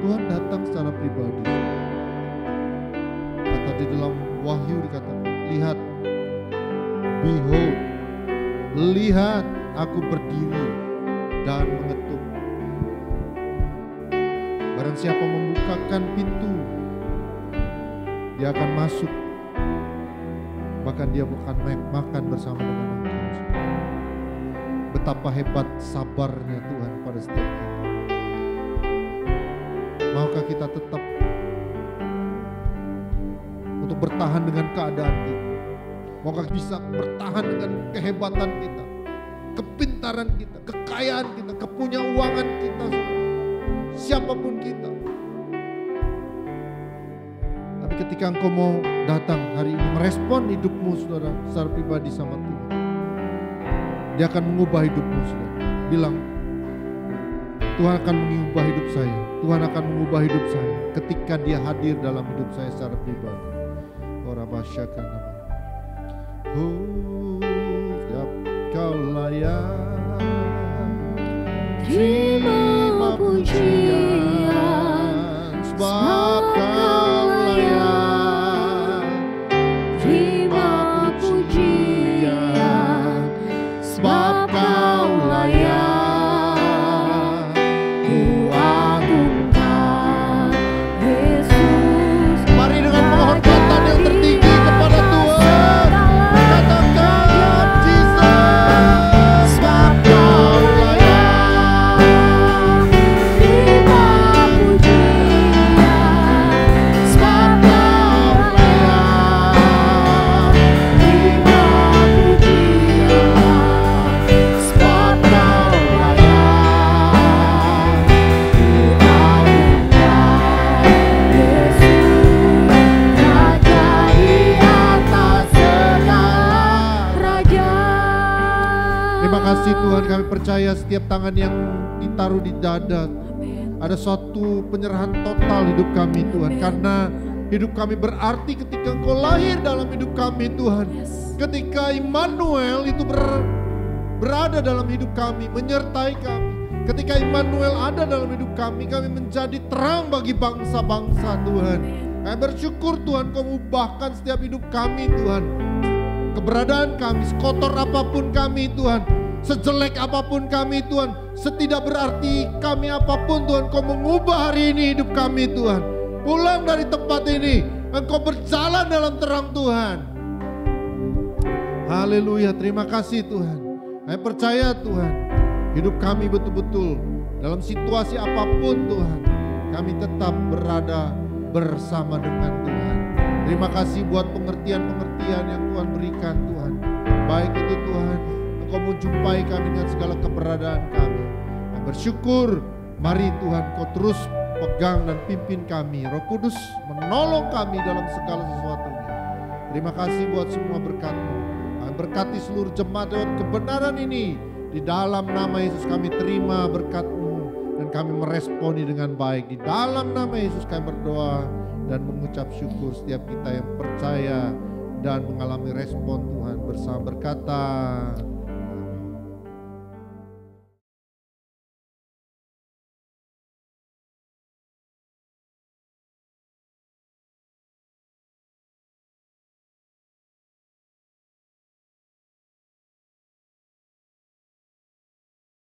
Tuhan datang secara pribadi. Kata di dalam Wahyu dikatakan, lihat, behold, lihat aku berdiri dan mengetuk. Barang siapa membukakan pintu, dia akan masuk. Bahkan dia akan makan bersama dengan engkau. Betapa hebat sabarnya Tuhan pada setiap kita. Maukah kita tetap untuk bertahan dengan keadaan kita? Maukah bisa bertahan dengan kehebatan kita, kepintaran kita, kekayaan kita, kepunyauangan kita, siapapun kita. Tapi ketika engkau mau datang hari ini, merespon hidupmu saudara secara pribadi sama Tuhan, dia akan mengubah hidupmu saudara. Bilang, Tuhan akan mengubah hidup saya. Tuhan akan mengubah hidup saya ketika dia hadir dalam hidup saya secara pribadi. Orabasyakan nama. Setiap kau layak, terima pujian, sebab kau layak. Terima pujian, sebab kau layak. Ku agungkan Yesus. Mari dengan penghormatan yang tertinggi kepada Tuhan, katakan Jesus, sebab kau layak. Terima pujian, sebab kau layak. Terima pujian, sebab kau layak. Terima kasih Tuhan, kami percaya setiap tangan yang ditaruh di dada ada suatu penyerahan total hidup kami Tuhan. Karena hidup kami berarti ketika Engkau lahir dalam hidup kami Tuhan. Ketika Immanuel itu berada dalam hidup kami, menyertai kami. Ketika Immanuel ada dalam hidup kami menjadi terang bagi bangsa-bangsa Tuhan. Kami bersyukur Tuhan, Kau ubahkan setiap hidup kami Tuhan. Keberadaan kami, sekotor apapun kami Tuhan, sejelek apapun kami Tuhan, setidak berarti kami apapun Tuhan, Kau mengubah hari ini hidup kami Tuhan. Pulang dari tempat ini, Engkau berjalan dalam terang Tuhan. Haleluya, terima kasih Tuhan. Saya percaya Tuhan, hidup kami betul-betul dalam situasi apapun Tuhan, kami tetap berada bersama dengan Tuhan. Terima kasih buat pengertian-pengertian yang Tuhan berikan Tuhan. Baik itu Tuhan, Engkau menjumpai kami dengan segala keberadaan kami. Kami bersyukur, mari Tuhan Kau terus pegang dan pimpin kami. Roh Kudus menolong kami dalam segala sesuatunya. Terima kasih buat semua berkat-Mu. Kami berkati seluruh jemaat lewat kebenaran ini. Di dalam nama Yesus kami terima berkat-Mu dan kami meresponi dengan baik. Di dalam nama Yesus kami berdoa dan mengucap syukur. Setiap kita yang percaya dan mengalami respon Tuhan bersama berkata